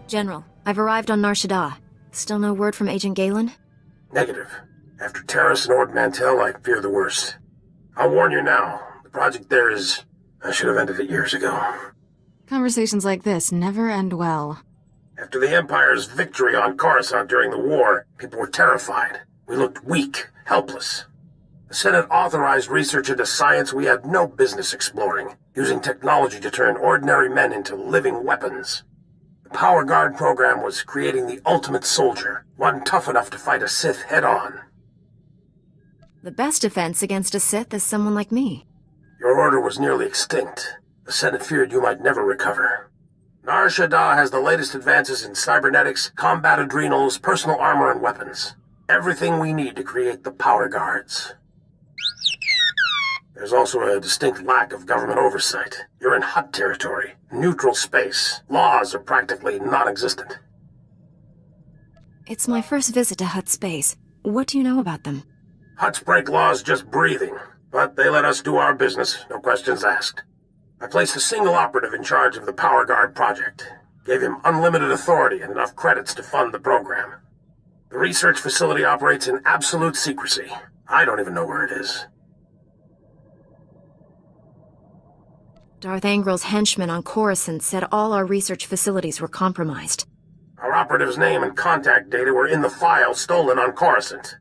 General, I've arrived on Nar Shaddaa. Still no word from Agent Galen? Negative. After Terrace and Ord Mantell, I fear the worst. I'll warn you now. The project there is... I should have ended it years ago. Conversations like this never end well. After the Empire's victory on Coruscant during the war, people were terrified. We looked weak, helpless. The Senate authorized research into science we had no business exploring, using technology to turn ordinary men into living weapons. The Power Guard program was creating the ultimate soldier, one tough enough to fight a Sith head-on. The best defense against a Sith is someone like me. Your order was nearly extinct. The Senate feared you might never recover. Nar Shaddaa has the latest advances in cybernetics, combat adrenals, personal armor, and weapons. Everything we need to create the Power Guards. There's also a distinct lack of government oversight. You're in Hutt territory, neutral space. Laws are practically non-existent. It's my first visit to Hutt space. What do you know about them? Hutts break laws just breathing, but they let us do our business, no questions asked. I placed a single operative in charge of the Power Guard project. Gave him unlimited authority and enough credits to fund the program. The research facility operates in absolute secrecy. I don't even know where it is. Darth Angril's henchmen on Coruscant said all our research facilities were compromised. Our operative's name and contact data were in the file stolen on Coruscant.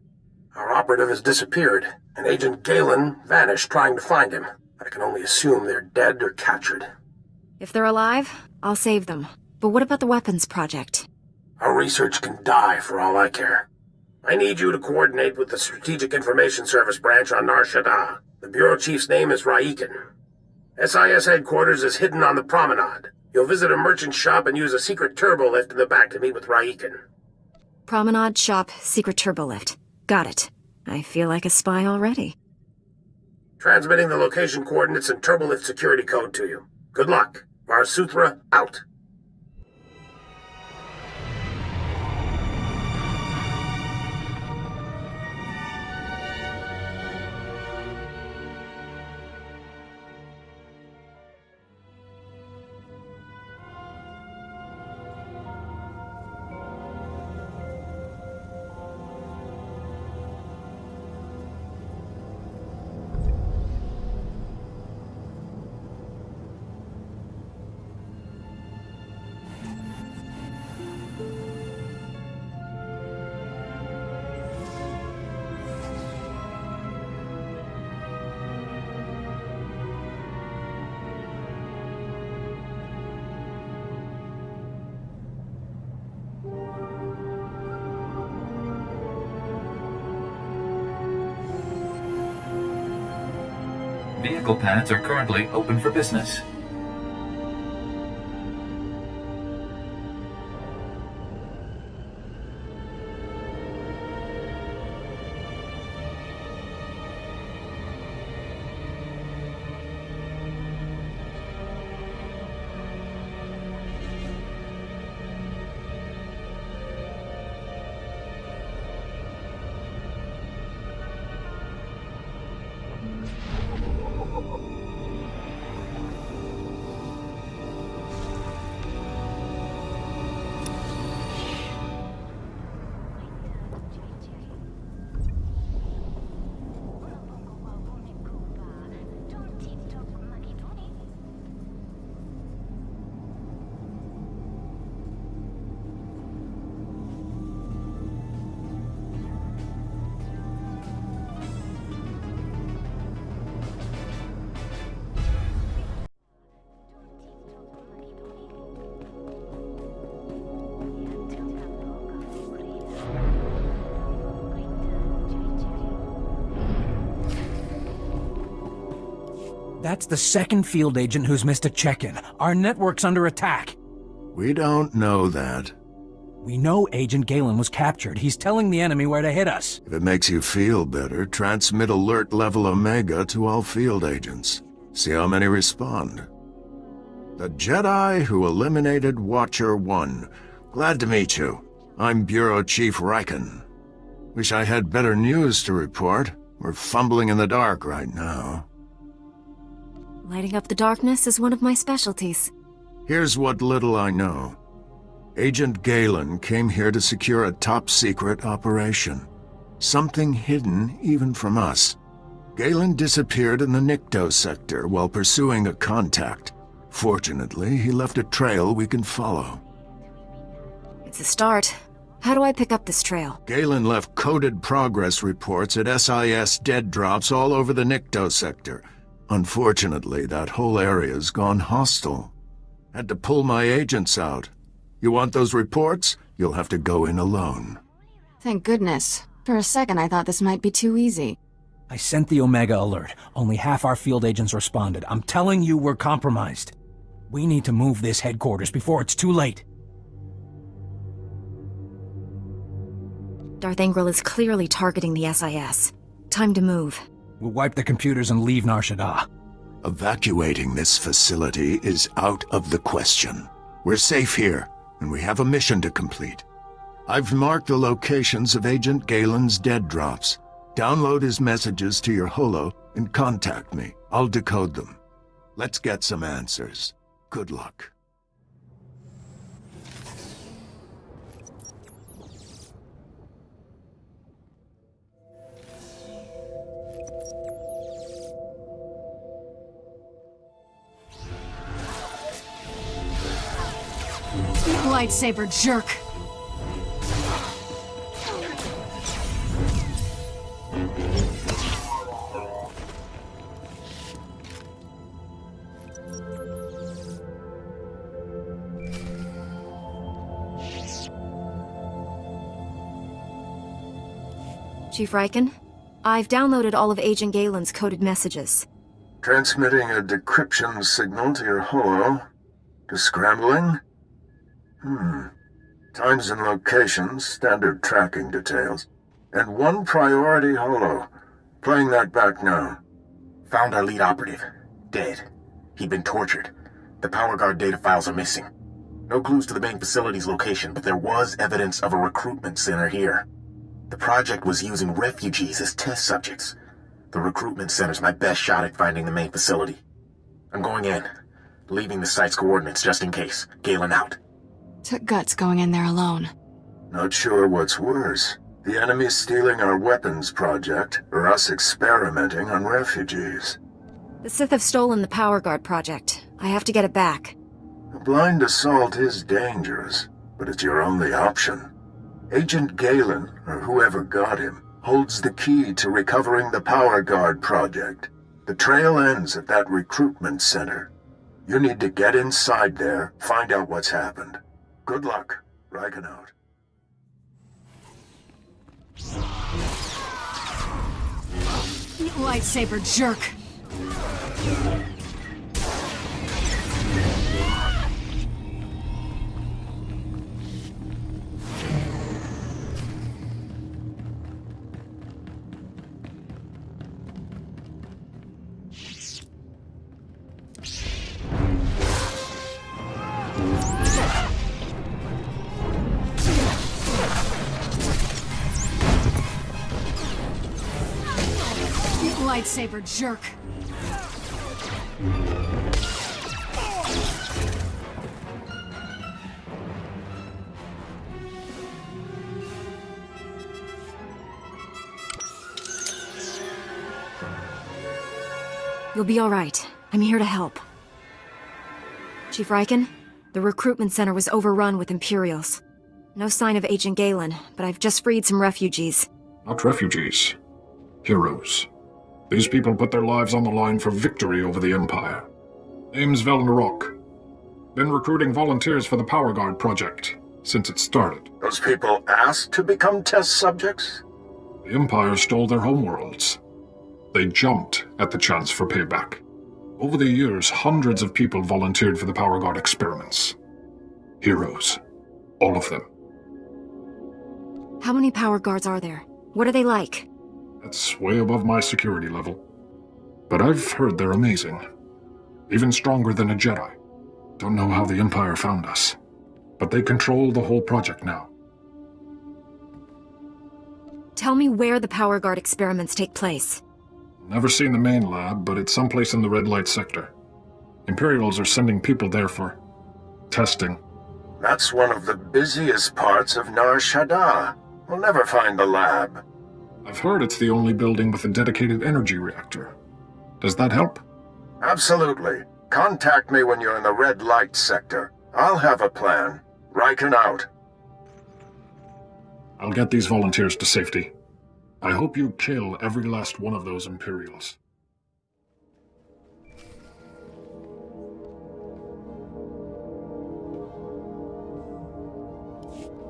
Our operative has disappeared, and Agent Galen vanished trying to find him. I can only assume they're dead or captured. If they're alive, I'll save them. But what about the weapons project? Our research can die for all I care. I need you to coordinate with the Strategic Information Service branch on Nar Shaddaa. The Bureau Chief's name is Raiken. SIS headquarters is hidden on the promenade. You'll visit a merchant shop and use a secret turbo lift in the back to meet with Raiken. Promenade, shop, secret turbo lift. Got it. I feel like a spy already. Transmitting the location coordinates and turbo lift security code to you. Good luck. Varsuthra out. Vehicle pads are currently open for business. That's the second field agent who's missed a check-in. Our network's under attack. We don't know that. We know Agent Galen was captured. He's telling the enemy where to hit us. If it makes you feel better, transmit alert level Omega to all field agents. See how many respond. The Jedi who eliminated Watcher 1. Glad to meet you. I'm Bureau Chief Raiken. Wish I had better news to report. We're fumbling in the dark right now. Lighting up the darkness is one of my specialties. Here's what little I know. Agent Galen came here to secure a top-secret operation. Something hidden even from us. Galen disappeared in the Nikto sector while pursuing a contact. Fortunately, he left a trail we can follow. It's a start. How do I pick up this trail? Galen left coded progress reports at SIS dead drops all over the Nikto sector. Unfortunately, that whole area's gone hostile. Had to pull my agents out. You want those reports? You'll have to go in alone. Thank goodness. For a second I thought this might be too easy. I sent the Omega alert. Only half our field agents responded. I'm telling you we're compromised. We need to move this headquarters before it's too late. Darth Angral is clearly targeting the SIS. Time to move. We'll wipe the computers and leave Nar Shaddaa. Evacuating this facility is out of the question. We're safe here, and we have a mission to complete. I've marked the locations of Agent Galen's dead drops. Download his messages to your holo and contact me. I'll decode them. Let's get some answers. Good luck. Lightsaber jerk! Chief Riken, I've downloaded all of Agent Galen's coded messages. Transmitting a decryption signal to your holo. Descrambling? Times and locations, standard tracking details. And one priority holo. Playing that back now. Found our lead operative. Dead. He'd been tortured. The power guard data files are missing. No clues to the main facility's location, but there was evidence of a recruitment center here. The project was using refugees as test subjects. The recruitment center's my best shot at finding the main facility. I'm going in. Leaving the site's coordinates just in case. Galen out. Took guts going in there alone. Not sure what's worse. The enemy stealing our weapons project, or us experimenting on refugees. The Sith have stolen the Power Guard project. I have to get it back. A blind assault is dangerous, but it's your only option. Agent Galen, or whoever got him, holds the key to recovering the Power Guard project. The trail ends at that recruitment center. You need to get inside there, find out what's happened. Good luck. Riken out. Lightsaber jerk! Lightsaber jerk! You'll be all right. I'm here to help. Chief Riken, the recruitment center was overrun with Imperials. No sign of Agent Galen, but I've just freed some refugees. Not refugees. Heroes. These people put their lives on the line for victory over the Empire. Name's Velnarok. Been recruiting volunteers for the Power Guard project since it started. Those people asked to become test subjects? The Empire stole their homeworlds. They jumped at the chance for payback. Over the years, hundreds of people volunteered for the Power Guard experiments. Heroes. All of them. How many Power Guards are there? What are they like? That's way above my security level. But I've heard they're amazing. Even stronger than a Jedi. Don't know how the Empire found us. But they control the whole project now. Tell me where the Power Guard experiments take place. Never seen the main lab, but it's someplace in the red light sector. Imperials are sending people there for testing. That's one of the busiest parts of Nar Shaddaa. We'll never find the lab. I've heard it's the only building with a dedicated energy reactor. Does that help? Absolutely. Contact me when you're in the red light sector. I'll have a plan. Riken out. I'll get these volunteers to safety. I hope you kill every last one of those Imperials.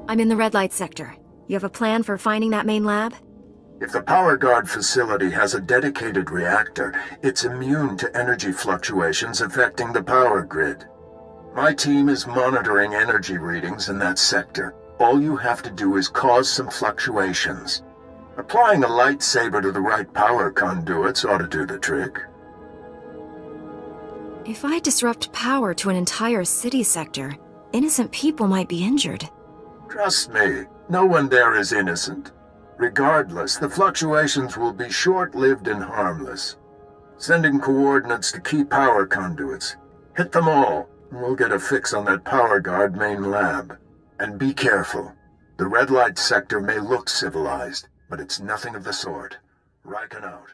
I'm in the red light sector. You have a plan for finding that main lab? If the power guard facility has a dedicated reactor, it's immune to energy fluctuations affecting the power grid. My team is monitoring energy readings in that sector. All you have to do is cause some fluctuations. Applying a lightsaber to the right power conduits ought to do the trick. If I disrupt power to an entire city sector, innocent people might be injured. Trust me, no one there is innocent. Regardless, the fluctuations will be short-lived and harmless. Sending coordinates to key power conduits. Hit them all, and we'll get a fix on that power guard main lab. And be careful. The red light sector may look civilized, but it's nothing of the sort. Riken out.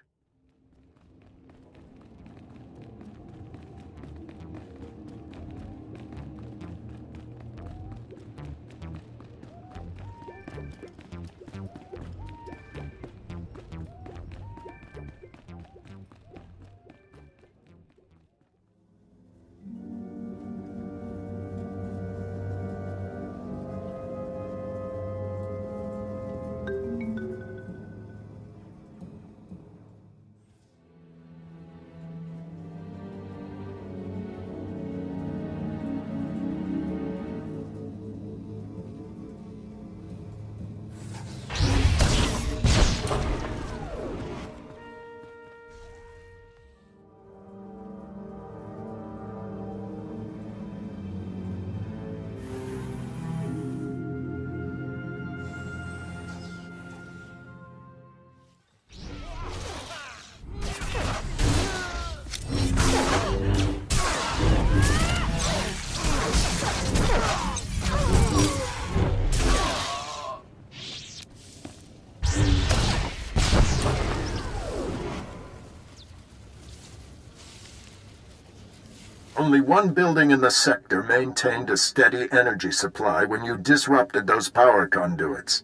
Only one building in the sector maintained a steady energy supply when you disrupted those power conduits.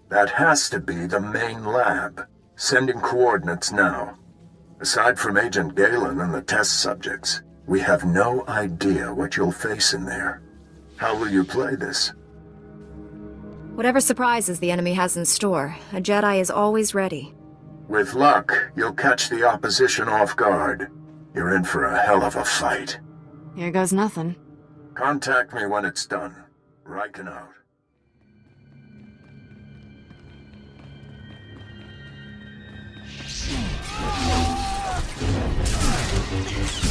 That has to be the main lab. Sending coordinates now. Aside from Agent Galen and the test subjects, we have no idea what you'll face in there. How will you play this? Whatever surprises the enemy has in store, a Jedi is always ready. With luck, you'll catch the opposition off guard. You're in for a hell of a fight. Here goes nothing. Contact me when it's done. Riken out.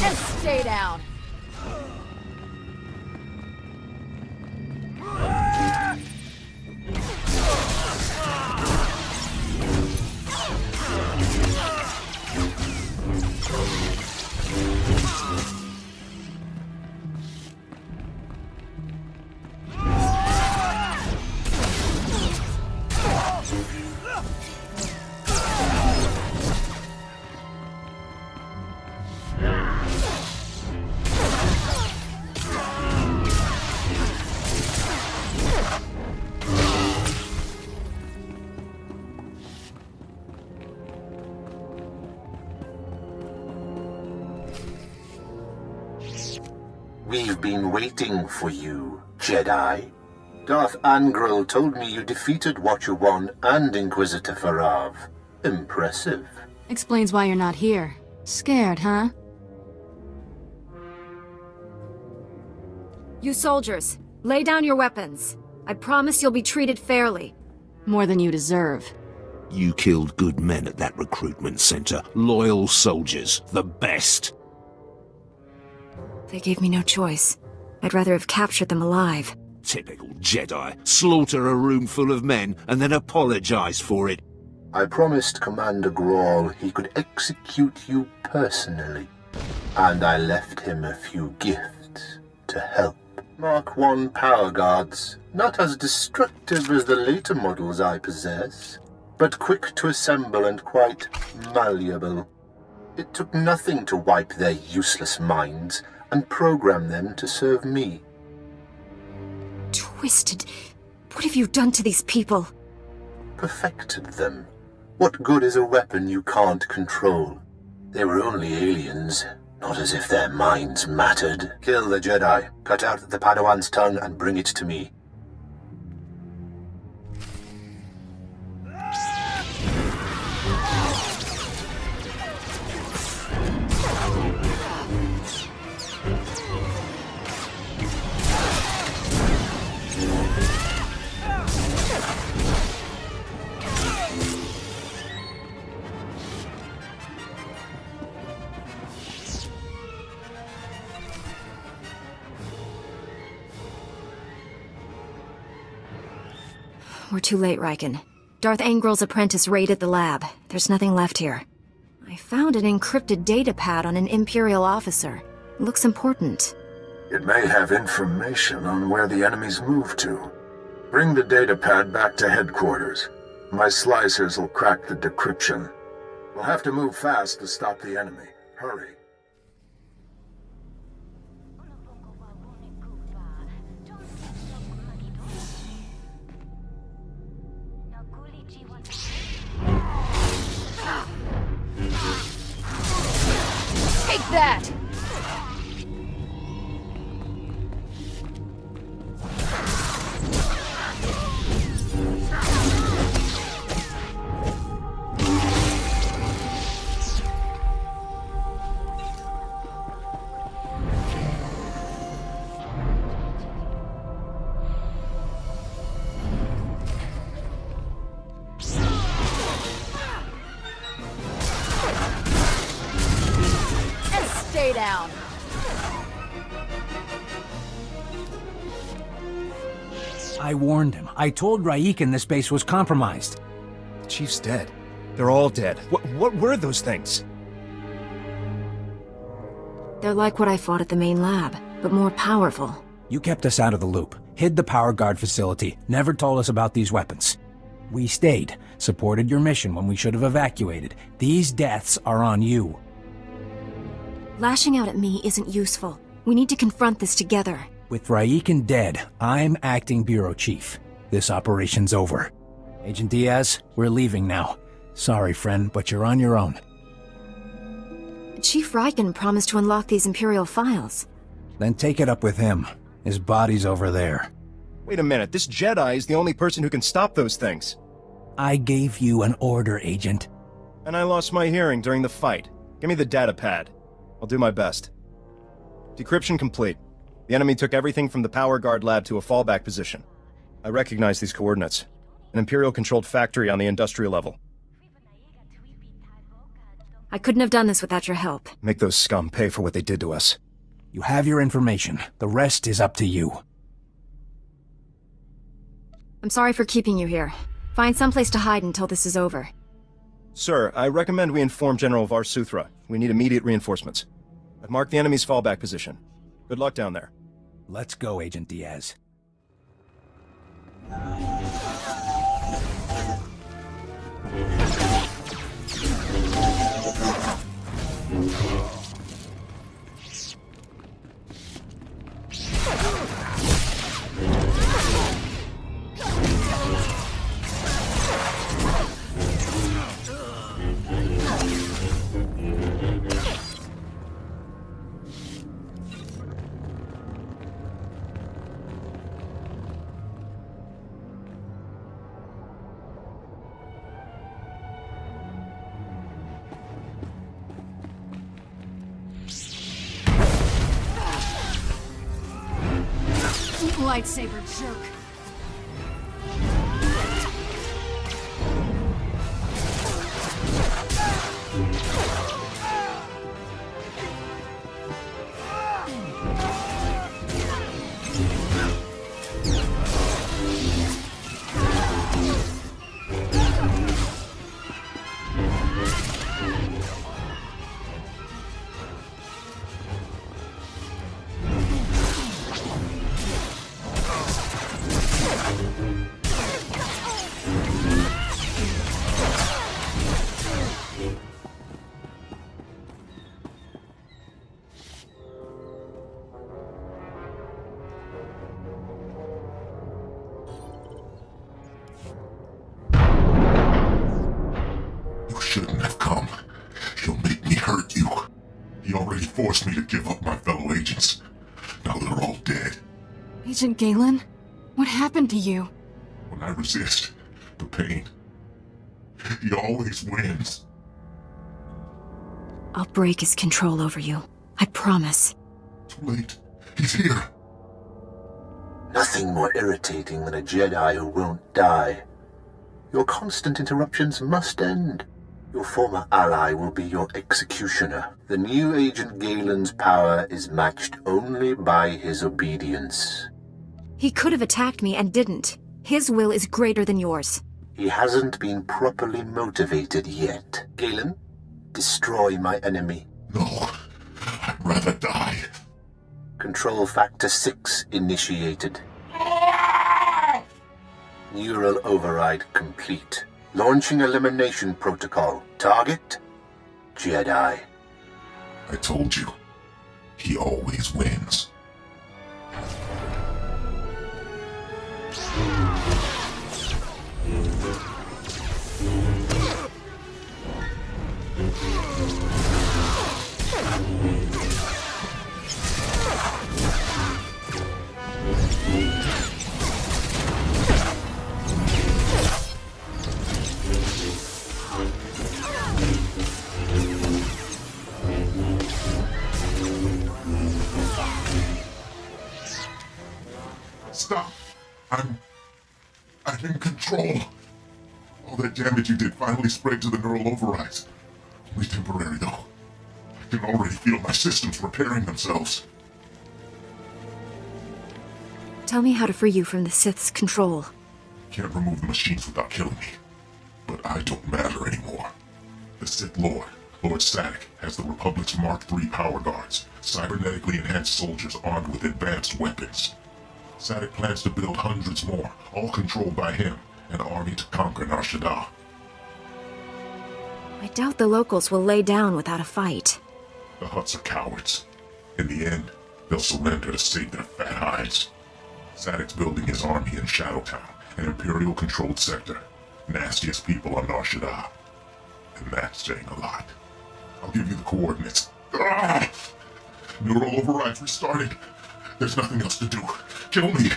And stay down. We've been waiting for you, Jedi. Darth Angral told me you defeated Watcher 1 and Inquisitor Farav. Impressive. Explains why you're not here. Scared, huh? You soldiers, lay down your weapons. I promise you'll be treated fairly. More than you deserve. You killed good men at that recruitment center. Loyal soldiers. The best. They gave me no choice. I'd rather have captured them alive. Typical Jedi. Slaughter a room full of men and then apologize for it. I promised Commander Grawl he could execute you personally, and I left him a few gifts to help. Mark I power guards, not as destructive as the later models I possess, but quick to assemble and quite malleable. It took nothing to wipe their useless minds and program them to serve me. Twisted. What have you done to these people? Perfected them. What good is a weapon you can't control? They were only aliens, not as if their minds mattered. Kill the Jedi, cut out the Padawan's tongue and bring it to me. We're too late, Riken. Darth Angrel's apprentice raided the lab. There's nothing left here. I found an encrypted data pad on an Imperial officer. Looks important. It may have information on where the enemies moved to. Bring the data pad back to headquarters. My slicers will crack the decryption. We'll have to move fast to stop the enemy. Hurry. Take that! Stay down. I warned him. I told Raiken this base was compromised. The Chief's dead. They're all dead. What were those things? They're like what I fought at the main lab, but more powerful. You kept us out of the loop, hid the power guard facility, never told us about these weapons. We stayed, supported your mission when we should have evacuated. These deaths are on you. Lashing out at me isn't useful. We need to confront this together. With Raiken dead, I'm acting bureau chief. This operation's over. Agent Diaz, we're leaving now. Sorry, friend, but you're on your own. Chief Riken promised to unlock these Imperial files. Then take it up with him. His body's over there. Wait a minute, this Jedi is the only person who can stop those things. I gave you an order, Agent. And I lost my hearing during the fight. Give me the data pad. I'll do my best. Decryption complete. The enemy took everything from the power guard lab to a fallback position. I recognize these coordinates. An Imperial-controlled factory on the industrial level. I couldn't have done this without your help. Make those scum pay for what they did to us. You have your information. The rest is up to you. I'm sorry for keeping you here. Find someplace to hide until this is over. Sir, I recommend we inform General Var Suthra. We need immediate reinforcements. I've marked the enemy's fallback position. Good luck down there. Let's go, Agent Diaz. Lightsaber jerk. forced me to give up my fellow agents. Now they're all dead. Agent Galen? What happened to you? When I resist the pain, he always wins. I'll break his control over you. I promise. Too late. He's here. Nothing more irritating than a Jedi who won't die. Your constant interruptions must end. Your former ally will be your executioner. The new Agent Galen's power is matched only by his obedience. He could have attacked me and didn't. His will is greater than yours. He hasn't been properly motivated yet. Galen, destroy my enemy. No, I'd rather die. Control Factor 6 initiated. Neural override complete. Launching elimination protocol. Target? Jedi. I told you, he always wins. Stop! I'm in control. All that damage you did finally spread to the neural overrides. Only temporary, though. I can already feel my systems repairing themselves. Tell me how to free you from the Sith's control. Can't remove the machines without killing me. But I don't matter anymore. The Sith Lord, Lord Sadek, has the Republic's Mark III power guards, cybernetically enhanced soldiers armed with advanced weapons. Sadek plans to build hundreds more, all controlled by him, an army to conquer Nar Shaddaa. I doubt the locals will lay down without a fight. The Hutts are cowards. In the end, they'll surrender to save their fat hides. Sadek's building his army in Shadowtown, an Imperial-controlled sector. Nastiest people on Nar Shaddaa. And that's saying a lot. I'll give you the coordinates. Ah! Neural overrides restarted. There's nothing else to do. Kill me.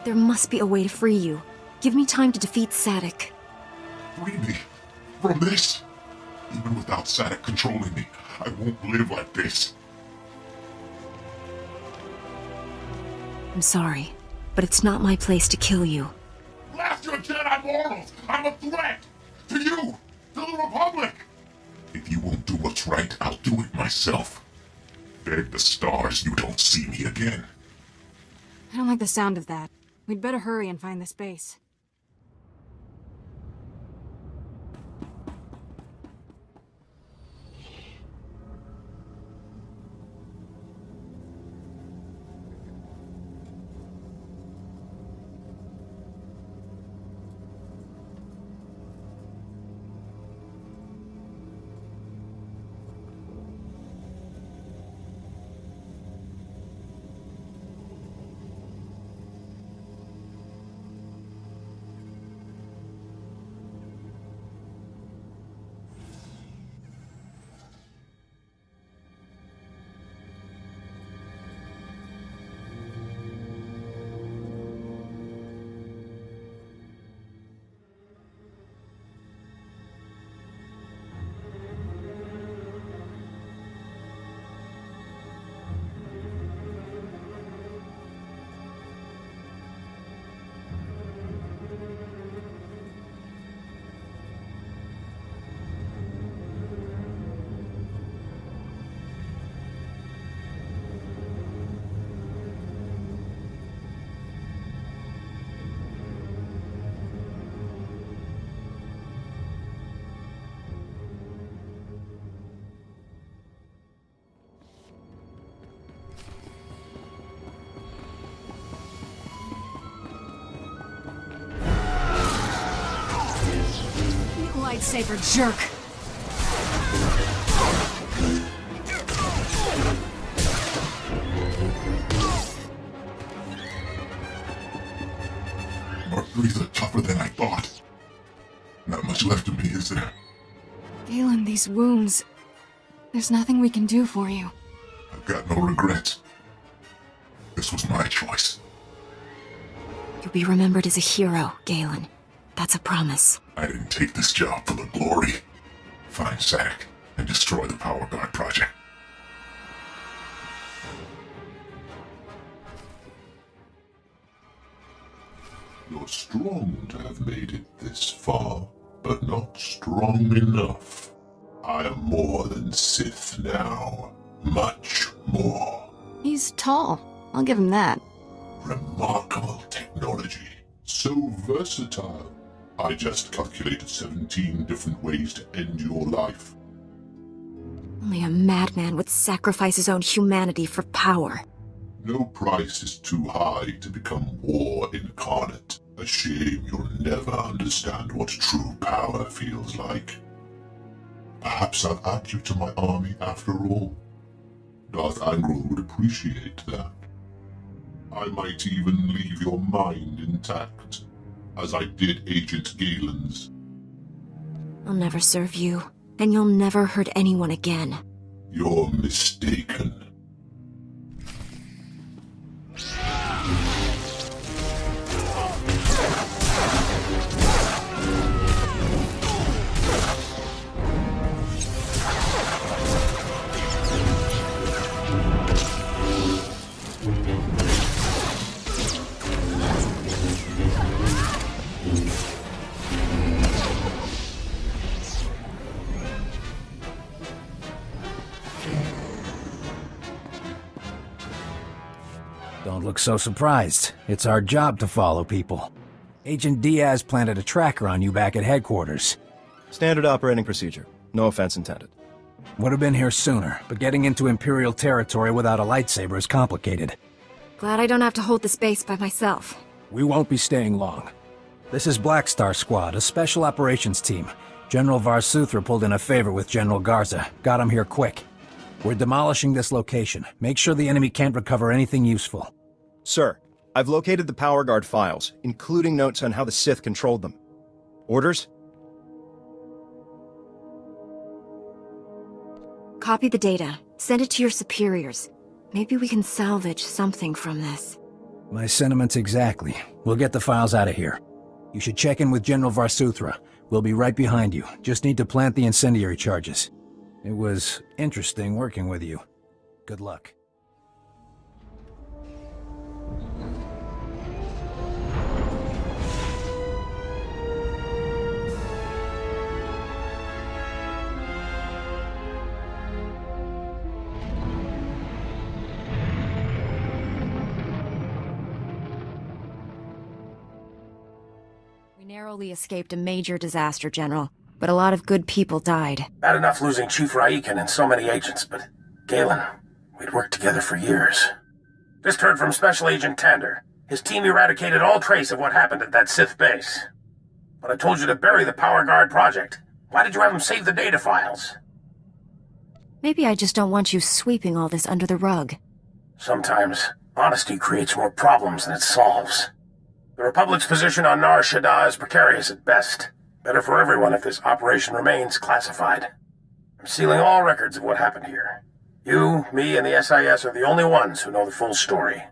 There must be a way to free you. Give me time to defeat Sadek. Free me from this. Even without Sadek controlling me, I won't live like this. I'm sorry, but it's not my place to kill you. Blast your Jedi morals! I'm a threat! To you! To the Republic! If you won't do what's right, I'll do it myself. Beg the stars you don't see me again. I don't like the sound of that. We'd better hurry and find this base. Lightsaber jerk! Mark III's are tougher than I thought. Not much left of me, is there? Galen, these wounds... There's nothing we can do for you. I've got no regrets. This was my choice. You'll be remembered as a hero, Galen. That's a promise. I didn't take this job for the glory. Find Zack and destroy the Power Guard project. You're strong to have made it this far, but not strong enough. I am more than Sith now. Much more. He's tall. I'll give him that. Remarkable technology. So versatile. I just calculated 17 different ways to end your life. Only a madman would sacrifice his own humanity for power. No price is too high to become war incarnate. A shame you'll never understand what true power feels like. Perhaps I'll add you to my army after all. Darth Angral would appreciate that. I might even leave your mind intact, as I did Agent Galen's. I'll never serve you, and you'll never hurt anyone again. You're mistaken. Don't look so surprised. It's our job to follow people. Agent Diaz planted a tracker on you back at headquarters. Standard operating procedure. No offense intended. Would have been here sooner, but getting into Imperial territory without a lightsaber is complicated. Glad I don't have to hold this base by myself. We won't be staying long. This is Black Star Squad, a special operations team. General Varsuthra pulled in a favor with General Garza. Got him here quick. We're demolishing this location. Make sure the enemy can't recover anything useful. Sir, I've located the Power Guard files, including notes on how the Sith controlled them. Orders? Copy the data. Send it to your superiors. Maybe we can salvage something from this. My sentiments exactly. We'll get the files out of here. You should check in with General Varsuthra. We'll be right behind you. Just need to plant the incendiary charges. It was interesting working with you. Good luck. We narrowly escaped a major disaster, General. But a lot of good people died. Bad enough losing Chief Raiken and so many agents, but Galen, we'd worked together for years. Just heard from Special Agent Tander. His team eradicated all trace of what happened at that Sith base. But I told you to bury the Power Guard project. Why did you have him save the data files? Maybe I just don't want you sweeping all this under the rug. Sometimes, honesty creates more problems than it solves. The Republic's position on Nar Shaddaa is precarious at best. Better for everyone if this operation remains classified. I'm sealing all records of what happened here. You, me, and the SIS are the only ones who know the full story.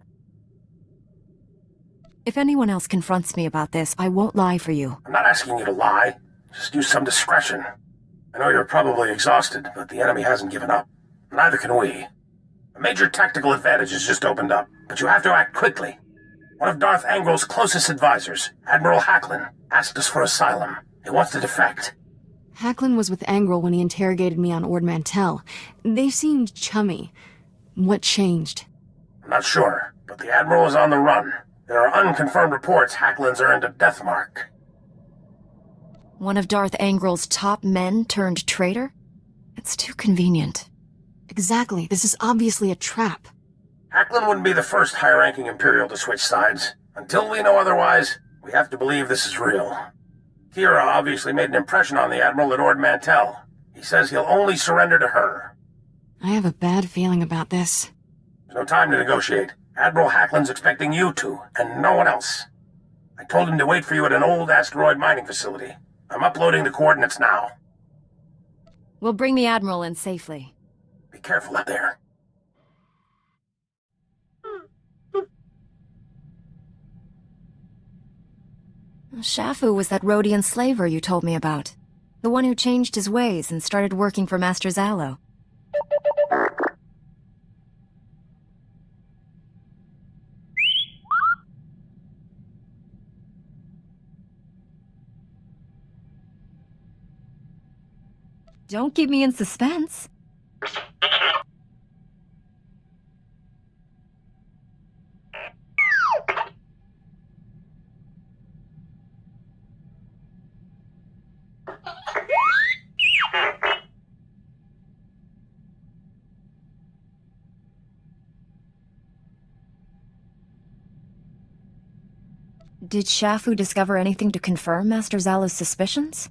If anyone else confronts me about this, I won't lie for you. I'm not asking you to lie. Just use some discretion. I know you're probably exhausted, but the enemy hasn't given up. Neither can we. A major tactical advantage has just opened up, but you have to act quickly. One of Darth Angral's closest advisors, Admiral Hacklin, asked us for asylum. He wants to defect. Hacklin was with Angral when he interrogated me on Ord Mantell. They seemed chummy. What changed? I'm not sure, but the Admiral is on the run. There are unconfirmed reports Hacklin's earned a death mark. One of Darth Angral's top men turned traitor? It's too convenient. Exactly. This is obviously a trap. Hacklin wouldn't be the first high-ranking Imperial to switch sides. Until we know otherwise, we have to believe this is real. Kira obviously made an impression on the Admiral at Ord Mantell. He says he'll only surrender to her. I have a bad feeling about this. There's no time to negotiate. Admiral Hacklin's expecting you to, and no one else. I told him to wait for you at an old asteroid mining facility. I'm uploading the coordinates now. We'll bring the Admiral in safely. Be careful out there. Shafu was that Rhodian slaver you told me about. The one who changed his ways and started working for Master Zalo. Don't keep me in suspense. Did Shafu discover anything to confirm Master Zalo's suspicions?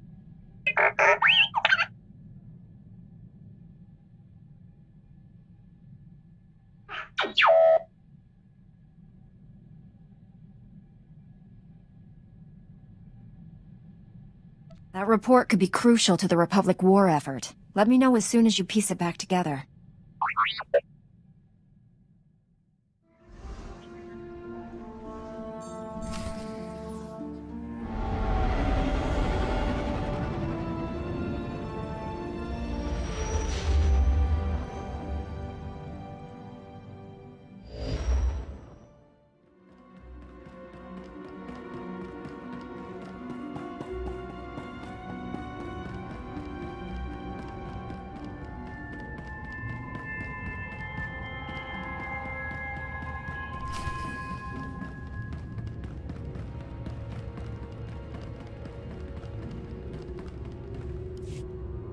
That report could be crucial to the Republic war effort. Let me know as soon as you piece it back together.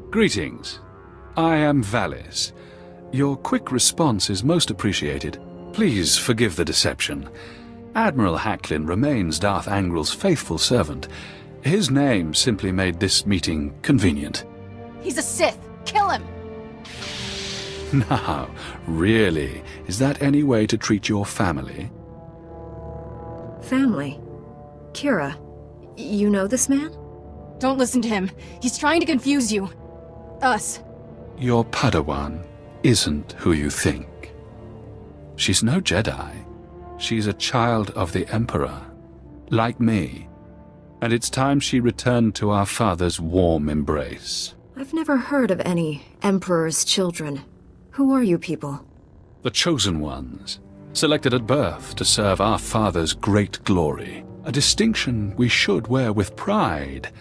Greetings. I am Valis. Your quick response is most appreciated. Please forgive the deception. Admiral Hacklin remains Darth Angrel's faithful servant. His name simply made this meeting convenient. He's a Sith! Kill him! Now, really, is that any way to treat your family? Family? Kira, you know this man? Don't listen to him. He's trying to confuse you. Us. Your Padawan isn't who you think. She's no Jedi. She's a child of the Emperor, like me. And it's time she returned to our father's warm embrace. I've never heard of any Emperor's children. Who are you people? The chosen ones, selected at birth to serve our father's great glory. A distinction we should wear with pride.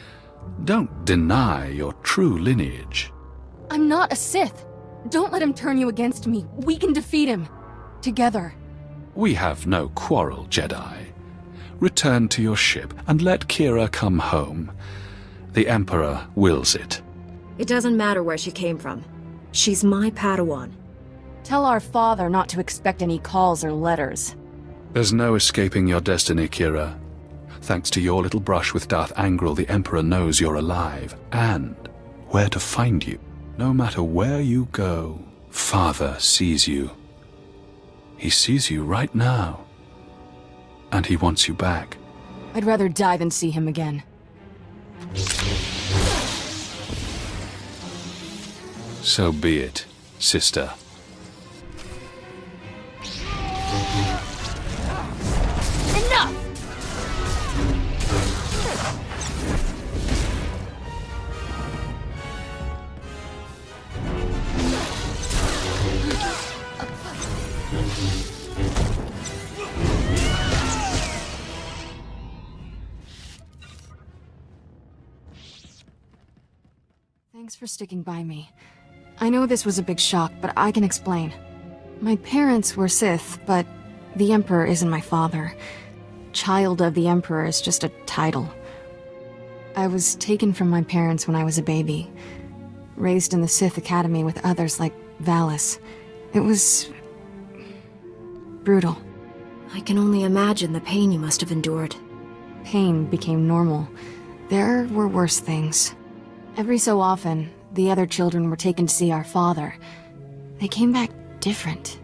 Don't deny your true lineage. I'm not a Sith. Don't let him turn you against me. We can defeat him. Together. We have no quarrel, Jedi. Return to your ship and let Kira come home. The Emperor wills it. It doesn't matter where she came from. She's my Padawan. Tell our father not to expect any calls or letters. There's no escaping your destiny, Kira. Thanks to your little brush with Darth Angrel, the Emperor knows you're alive, and where to find you. No matter where you go, Father sees you. He sees you right now, and he wants you back. I'd rather die than see him again. So be it, sister. Enough! Thanks for sticking by me. I know this was a big shock, but I can explain. My parents were Sith, but the Emperor isn't my father. Child of the Emperor is just a title. I was taken from my parents when I was a baby, raised in the Sith Academy with others like Valis. It was brutal. I can only imagine the pain you must have endured. Pain became normal. There were worse things. Every so often, the other children were taken to see our father. They came back different.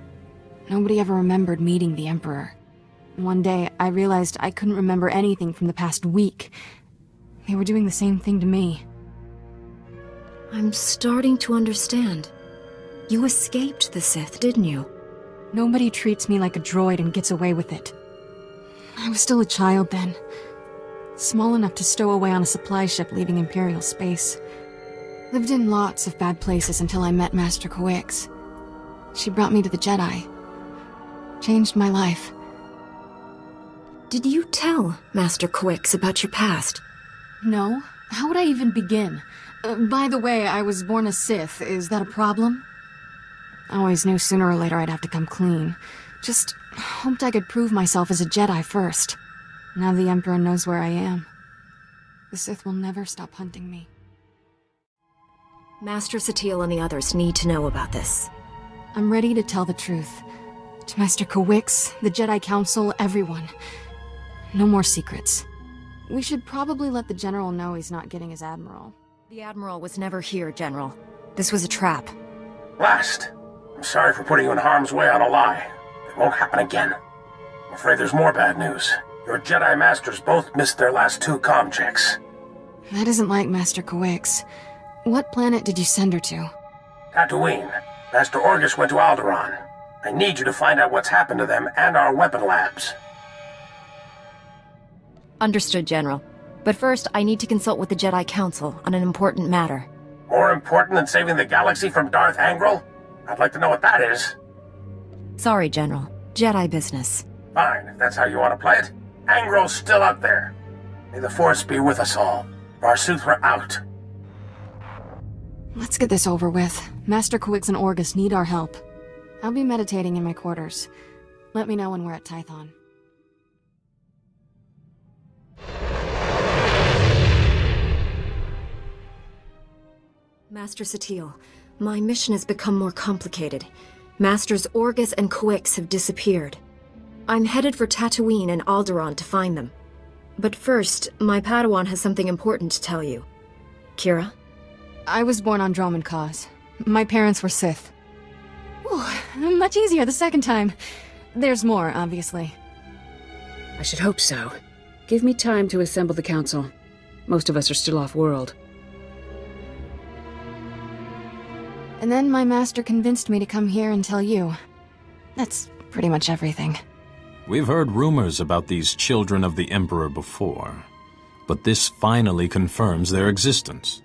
Nobody ever remembered meeting the Emperor. One day, I realized I couldn't remember anything from the past week. They were doing the same thing to me. I'm starting to understand. You escaped the Sith, didn't you? Nobody treats me like a droid and gets away with it. I was still a child then. Small enough to stow away on a supply ship leaving Imperial space. Lived in lots of bad places until I met Master Coix. She brought me to the Jedi. Changed my life. Did you tell Master Coix about your past? No. How would I even begin? By the way, I was born a Sith. Is that a problem? I always knew sooner or later I'd have to come clean. Just hoped I could prove myself as a Jedi first. Now the Emperor knows where I am. The Sith will never stop hunting me. Master Satele and the others need to know about this. I'm ready to tell the truth. To Master Coix, the Jedi Council, everyone. No more secrets. We should probably let the General know he's not getting his Admiral. The Admiral was never here, General. This was a trap. Last. I'm sorry for putting you in harm's way on a lie. It won't happen again. I'm afraid there's more bad news. Your Jedi Masters both missed their last 2 comm checks. That isn't like Master Coix. What planet did you send her to? Tatooine. Master Orgus went to Alderaan. I need you to find out what's happened to them and our weapon labs. Understood, General. But first, I need to consult with the Jedi Council on an important matter. More important than saving the galaxy from Darth Angral? I'd like to know what that is. Sorry, General. Jedi business. Fine, if that's how you want to play it. Angral's still out there. May the Force be with us all. Varsuthra out. Let's get this over with. Master Coix and Orgus need our help. I'll be meditating in my quarters. Let me know when we're at Tython. Master Satele, my mission has become more complicated. Masters Orgus and Coix have disappeared. I'm headed for Tatooine and Alderaan to find them. But first, my Padawan has something important to tell you. Kira? I was born on Dromund Kaas. My parents were Sith. Ooh, much easier the second time. There's more, obviously. I should hope so. Give me time to assemble the council. Most of us are still off-world. And then my master convinced me to come here and tell you. That's pretty much everything. We've heard rumors about these children of the Emperor before, but this finally confirms their existence.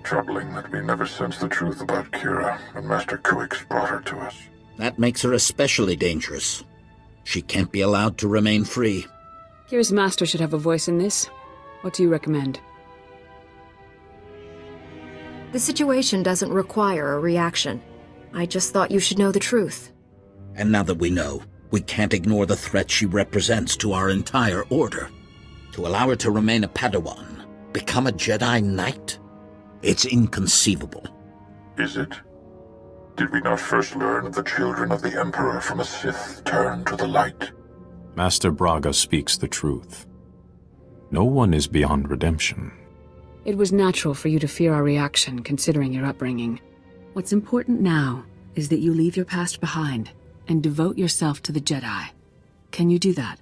Troubling that we never sensed the truth about Kira when Master Coix brought her to us. That makes her especially dangerous. She can't be allowed to remain free. Kira's master should have a voice in this. What do you recommend? The situation doesn't require a reaction. I just thought you should know the truth. And now that we know, we can't ignore the threat she represents to our entire order. To allow her to remain a Padawan, become a Jedi Knight? It's inconceivable. Is it? Did we not first learn of the children of the Emperor from a Sith turned to the light? Master Braga speaks the truth. No one is beyond redemption. It was natural for you to fear our reaction, considering your upbringing. What's important now is that you leave your past behind and devote yourself to the Jedi. Can you do that?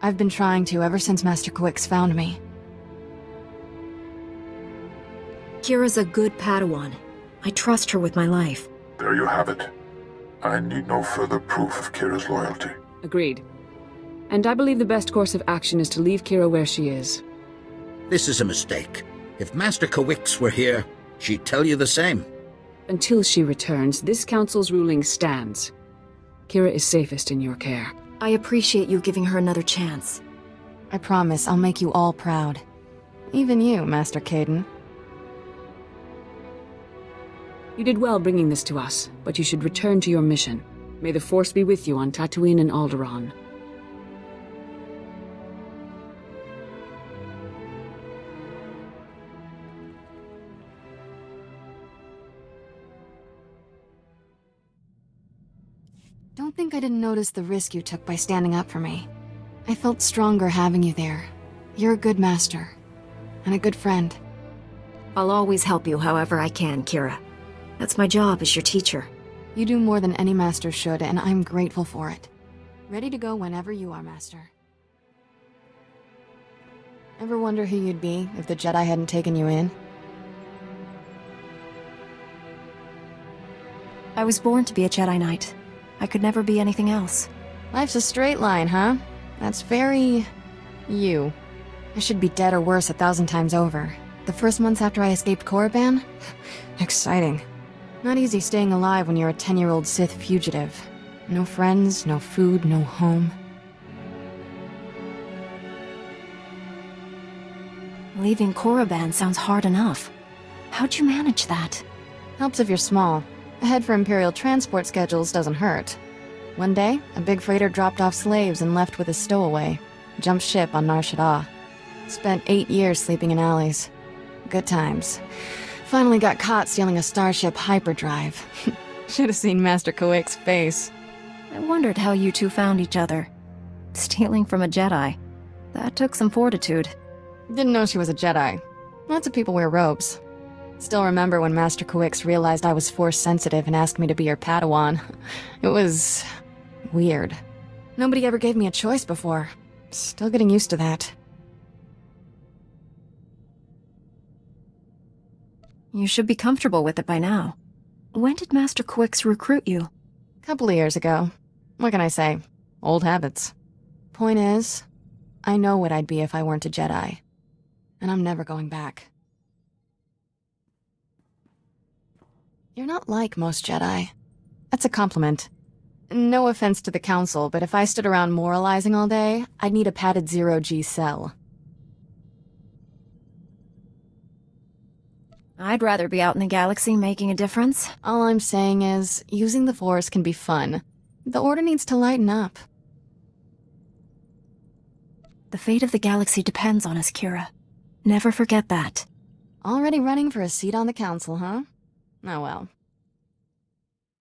I've been trying to ever since Master Coix found me. Kira's a good Padawan. I trust her with my life. There you have it. I need no further proof of Kira's loyalty. Agreed. And I believe the best course of action is to leave Kira where she is. This is a mistake. If Master Coix were here, she'd tell you the same. Until she returns, this council's ruling stands. Kira is safest in your care. I appreciate you giving her another chance. I promise I'll make you all proud. Even you, Master Caden. You did well bringing this to us, but you should return to your mission. May the Force be with you on Tatooine and Alderaan. Don't think I didn't notice the risk you took by standing up for me. I felt stronger having you there. You're a good master. And a good friend. I'll always help you however I can, Kira. That's my job as your teacher. You do more than any master should, and I'm grateful for it. Ready to go whenever you are, Master. Ever wonder who you'd be if the Jedi hadn't taken you in? I was born to be a Jedi Knight. I could never be anything else. Life's a straight line, huh? That's very... you. I should be dead or worse 1,000 times over. The first months after I escaped Korriban? Exciting. Not easy staying alive when you're a 10-year-old Sith fugitive. No friends, no food, no home. Leaving Korriban sounds hard enough. How'd you manage that? Helps if you're small. A head for Imperial transport schedules doesn't hurt. One day, a big freighter dropped off slaves and left with a stowaway. Jumped ship on Nar Shaddaa. Spent 8 years sleeping in alleys. Good times. Finally got caught stealing a starship hyperdrive. Should have seen Master Kowick's face. I wondered how you two found each other. Stealing from a Jedi. That took some fortitude. Didn't know she was a Jedi. Lots of people wear robes. Still remember when Master Kowick realized I was Force-sensitive and asked me to be her Padawan. It was... weird. Nobody ever gave me a choice before. Still getting used to that. You should be comfortable with it by now. When did Master Kowick recruit you? Couple of years ago. What can I say? Old habits. Point is, I know what I'd be if I weren't a Jedi. And I'm never going back. You're not like most Jedi. That's a compliment. No offense to the Council, but if I stood around moralizing all day, I'd need a padded zero-G cell. I'd rather be out in the galaxy making a difference. All I'm saying is, using the Force can be fun. The Order needs to lighten up. The fate of the galaxy depends on us, Kira. Never forget that. Already running for a seat on the Council, huh? Oh well.